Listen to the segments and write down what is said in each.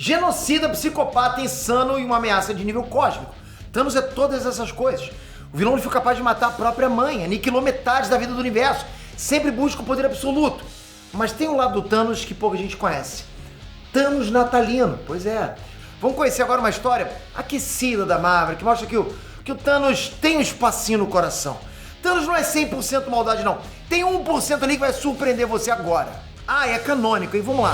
genocida, psicopata, insano e uma ameaça de nível cósmico. Thanos é todas essas coisas. O vilão foi capaz de matar a própria mãe, aniquilou metade da vida do universo, sempre busca o poder absoluto. Mas tem um lado do Thanos que pouca gente conhece. Thanos natalino, pois é. Vamos conhecer agora uma história aquecida da Marvel, que mostra que o Thanos tem um espacinho no coração. Thanos não é 100% maldade, não. Tem 1% ali que vai surpreender você agora. Ah, é canônico, hein? Vamos lá.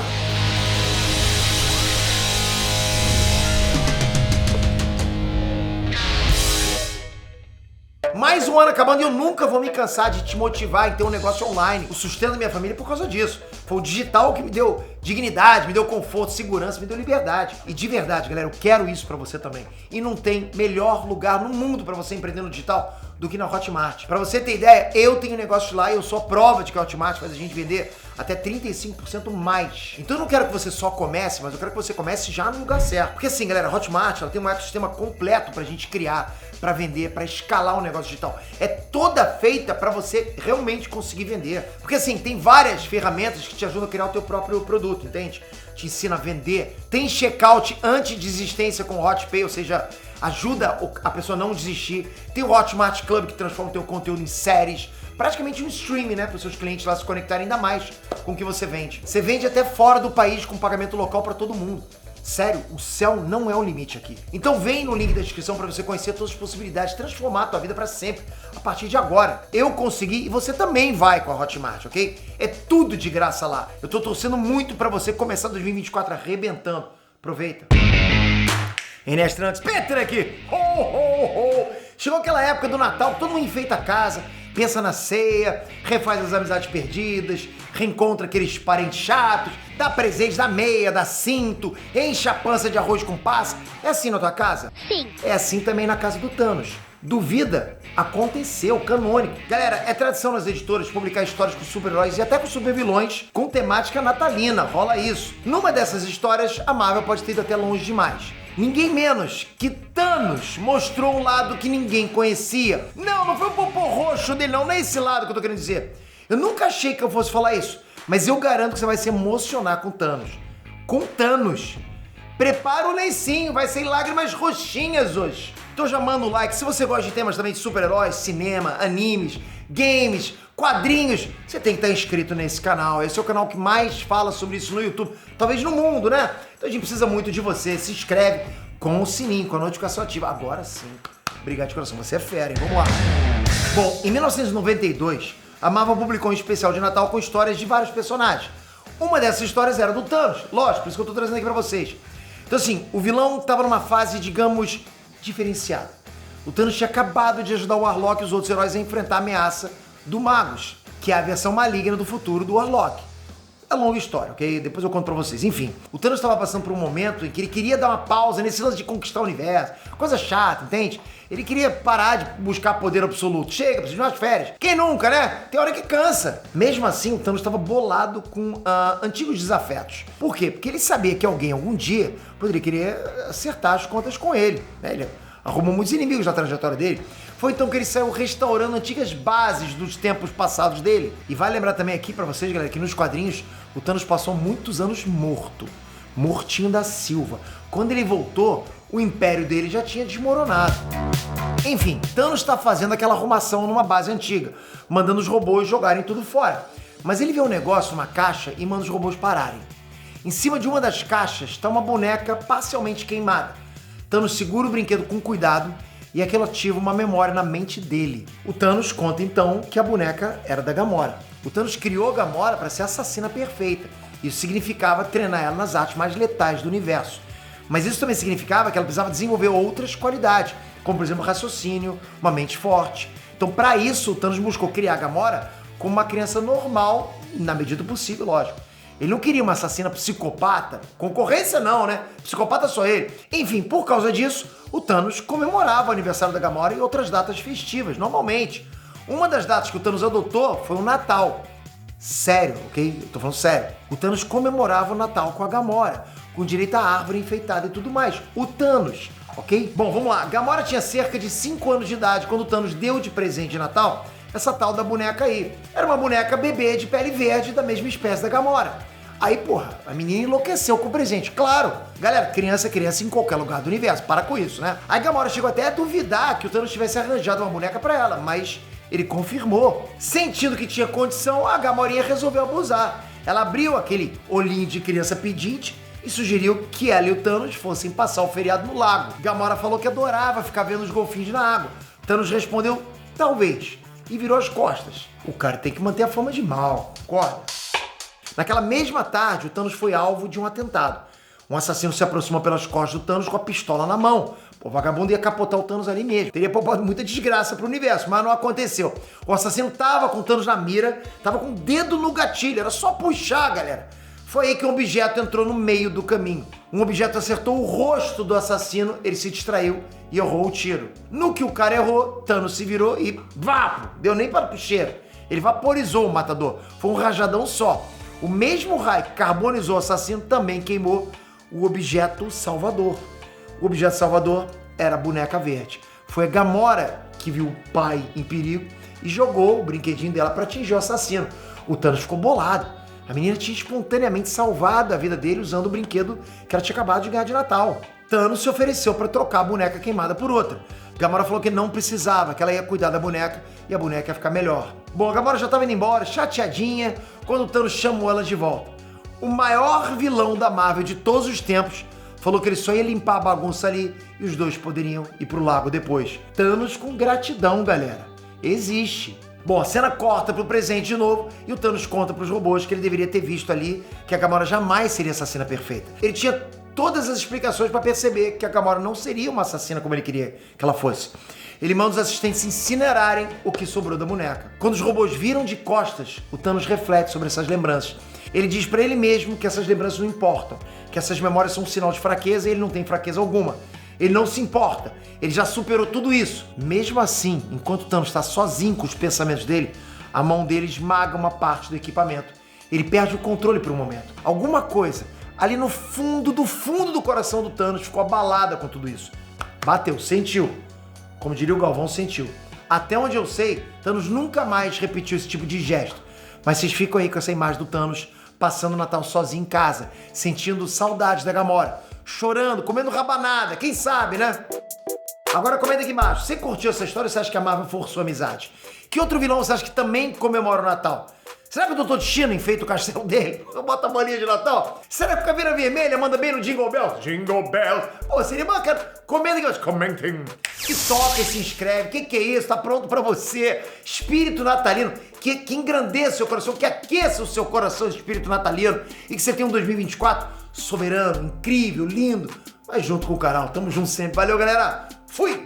Mais um ano acabando e eu nunca vou me cansar de te motivar em ter um negócio online. O sustento da minha família é por causa disso. Foi o digital que me deu dignidade, me deu conforto, segurança, me deu liberdade. E de verdade, galera, eu quero isso pra você também. E não tem melhor lugar no mundo pra você empreender no digital do que na Hotmart. Pra você ter ideia, eu tenho negócio lá e eu sou a prova de que a Hotmart faz a gente vender até 35% mais. Então eu não quero que você só comece, mas eu quero que você comece já no lugar certo. Porque assim, galera, a Hotmart ela tem um ecossistema completo pra gente criar, pra vender, pra escalar um negócio digital. É toda feita pra você realmente conseguir vender. Porque assim, tem várias ferramentas que te ajudam a criar o teu próprio produto, entende? Te ensina a vender. Tem checkout anti-desistência com o HotPay, ou seja, ajuda a pessoa a não desistir. Tem o Hotmart Club que transforma o teu conteúdo em séries. Praticamente um streaming, né? Para os seus clientes lá se conectarem ainda mais com o que você vende. Você vende até fora do país com pagamento local para todo mundo. Sério, o céu não é o limite aqui. Então vem no link da descrição para você conhecer todas as possibilidades, transformar a tua vida para sempre, a partir de agora. Eu consegui e você também vai com a Hotmart, ok? É tudo de graça lá. Eu tô torcendo muito para você começar 2024 arrebentando. Aproveita. Enes Trunks, Peter aqui. Ho, ho, ho. Chegou aquela época do Natal, todo mundo enfeita a casa, pensa na ceia, refaz as amizades perdidas, reencontra aqueles parentes chatos, dá presente, dá meia, dá cinto, enche a pança de arroz com passa. É assim na tua casa? Sim. É assim também na casa do Thanos. Duvida? Aconteceu, canônico. Galera, é tradição nas editoras publicar histórias com super-heróis e até com super-vilões com temática natalina, rola isso. Numa dessas histórias, a Marvel pode ter ido até longe demais. Ninguém menos que Thanos mostrou um lado que ninguém conhecia. Não foi o popô roxo dele, não é esse lado que eu tô querendo dizer. Eu nunca achei que eu fosse falar isso, mas eu garanto que você vai se emocionar com Thanos. Com Thanos. Prepara o lencinho, vai ser lágrimas roxinhas hoje. Então já manda um like. Se você gosta de temas também de super-heróis, cinema, animes, games, quadrinhos, você tem que estar inscrito nesse canal. Esse é o canal que mais fala sobre isso no YouTube, talvez no mundo, né? Então a gente precisa muito de você. Se inscreve com o sininho, com a notificação ativa. Agora sim. Obrigado de coração, você é fera, hein? Vamos lá. Bom, em 1992, a Marvel publicou um especial de Natal com histórias de vários personagens. Uma dessas histórias era do Thanos, lógico, por isso que eu tô trazendo aqui pra vocês. Então assim, o vilão tava numa fase, digamos, diferenciada. O Thanos tinha acabado de ajudar o Warlock e os outros heróis a enfrentar a ameaça do Magus, que é a versão maligna do futuro do Warlock. É longa história, ok? Depois eu conto pra vocês. Enfim, o Thanos estava passando por um momento em que ele queria dar uma pausa nesse lance de conquistar o universo. Coisa chata, entende? Ele queria parar de buscar poder absoluto. Chega, precisa de umas férias. Quem nunca, né? Tem hora que cansa. Mesmo assim, o Thanos estava bolado com antigos desafetos. Por quê? Porque ele sabia que alguém, algum dia, poderia querer acertar as contas com ele. Né? Ele arrumou muitos inimigos na trajetória dele. Foi então que ele saiu restaurando antigas bases dos tempos passados dele. E vale lembrar também aqui pra vocês, galera, que nos quadrinhos o Thanos passou muitos anos morto. Mortinho da Silva. Quando ele voltou, o império dele já tinha desmoronado. Enfim, Thanos tá fazendo aquela arrumação numa base antiga, mandando os robôs jogarem tudo fora. Mas ele vê um negócio numa caixa e manda os robôs pararem. Em cima de uma das caixas tá uma boneca parcialmente queimada. Thanos segura o brinquedo com cuidado e aquilo ativa uma memória na mente dele. O Thanos conta então que a boneca era da Gamora. O Thanos criou a Gamora para ser a assassina perfeita. Isso significava treinar ela nas artes mais letais do universo. Mas isso também significava que ela precisava desenvolver outras qualidades, como por exemplo raciocínio, uma mente forte. Então para isso o Thanos buscou criar a Gamora como uma criança normal, na medida do possível, lógico. Ele não queria uma assassina psicopata. Concorrência não, né? Psicopata só ele. Enfim, por causa disso, o Thanos comemorava o aniversário da Gamora e outras datas festivas, normalmente. Uma das datas que o Thanos adotou foi o Natal. Sério, ok? Eu tô falando sério. O Thanos comemorava o Natal com a Gamora, com direito à árvore enfeitada e tudo mais. O Thanos, ok? Bom, vamos lá. Gamora tinha cerca de 5 anos de idade quando o Thanos deu de presente de Natal essa tal da boneca aí. Era uma boneca bebê de pele verde da mesma espécie da Gamora. Aí, porra, a menina enlouqueceu com o presente. Claro, galera, criança é criança em qualquer lugar do universo. Para com isso, né? Aí Gamora chegou até a duvidar que o Thanos tivesse arranjado uma boneca pra ela, mas ele confirmou. Sentindo que tinha condição, a Gamorinha resolveu abusar. Ela abriu aquele olhinho de criança pedinte e sugeriu que ela e o Thanos fossem passar o feriado no lago. Gamora falou que adorava ficar vendo os golfinhos na água. Thanos respondeu, talvez, e virou as costas. O cara tem que manter a fama de mal, concorda? Naquela mesma tarde, o Thanos foi alvo de um atentado. Um assassino se aproximou pelas costas do Thanos com a pistola na mão. O vagabundo ia capotar o Thanos ali mesmo. Teria poupado muita desgraça pro universo, mas não aconteceu. O assassino tava com o Thanos na mira, tava com o dedo no gatilho, era só puxar, galera. Foi aí que um objeto entrou no meio do caminho. Um objeto acertou o rosto do assassino, ele se distraiu e errou o tiro. No que o cara errou, Thanos se virou e vapo, deu nem para o cheiro. Ele vaporizou o matador, foi um rajadão só. O mesmo raio que carbonizou o assassino também queimou o objeto salvador. O objeto salvador era a boneca verde. Foi a Gamora que viu o pai em perigo e jogou o brinquedinho dela para atingir o assassino. O Thanos ficou bolado. A menina tinha espontaneamente salvado a vida dele usando o brinquedo que ela tinha acabado de ganhar de Natal. Thanos se ofereceu para trocar a boneca queimada por outra. Gamora falou que não precisava, que ela ia cuidar da boneca e a boneca ia ficar melhor. Bom, a Gamora já estava indo embora, chateadinha, quando o Thanos chamou ela de volta. O maior vilão da Marvel de todos os tempos falou que ele só ia limpar a bagunça ali e os dois poderiam ir pro lago depois. Thanos com gratidão, galera. Existe. Bom, a cena corta pro presente de novo e o Thanos conta pros robôs que ele deveria ter visto ali que a Gamora jamais seria essa assassina perfeita. Ele tinha todas as explicações para perceber que a Gamora não seria uma assassina como ele queria que ela fosse. Ele manda os assistentes incinerarem o que sobrou da boneca. Quando os robôs viram de costas, o Thanos reflete sobre essas lembranças. Ele diz para ele mesmo que essas lembranças não importam, que essas memórias são um sinal de fraqueza e ele não tem fraqueza alguma. Ele não se importa, ele já superou tudo isso. Mesmo assim, enquanto o Thanos está sozinho com os pensamentos dele, a mão dele esmaga uma parte do equipamento. Ele perde o controle por um momento. Alguma coisa ali no fundo do coração do Thanos ficou abalada com tudo isso. Bateu, sentiu. Como diria o Galvão, sentiu. Até onde eu sei, Thanos nunca mais repetiu esse tipo de gesto. Mas vocês ficam aí com essa imagem do Thanos passando o Natal sozinho em casa, sentindo saudades da Gamora, chorando, comendo rabanada, quem sabe, né? Agora comenta aqui embaixo, você curtiu essa história ou você acha que a Marvel forçou a amizade? Que outro vilão você acha que também comemora o Natal? Será que o Dr. Destino enfeita o castelo dele? Bota a bolinha de Natal? Será que a Caveira Vermelha manda bem no Jingle Bells? Jingle Bells. Pô, seria bacana. Comenta aqui embaixo. Comentem. Que toca e se inscreve. Que é isso? Tá pronto pra você. Espírito natalino. Que engrandeça o seu coração, que aqueça o seu coração de espírito natalino. E que você tenha um 2024 soberano, incrível, lindo. Mas junto com o canal. Tamo junto sempre. Valeu, galera. Fui!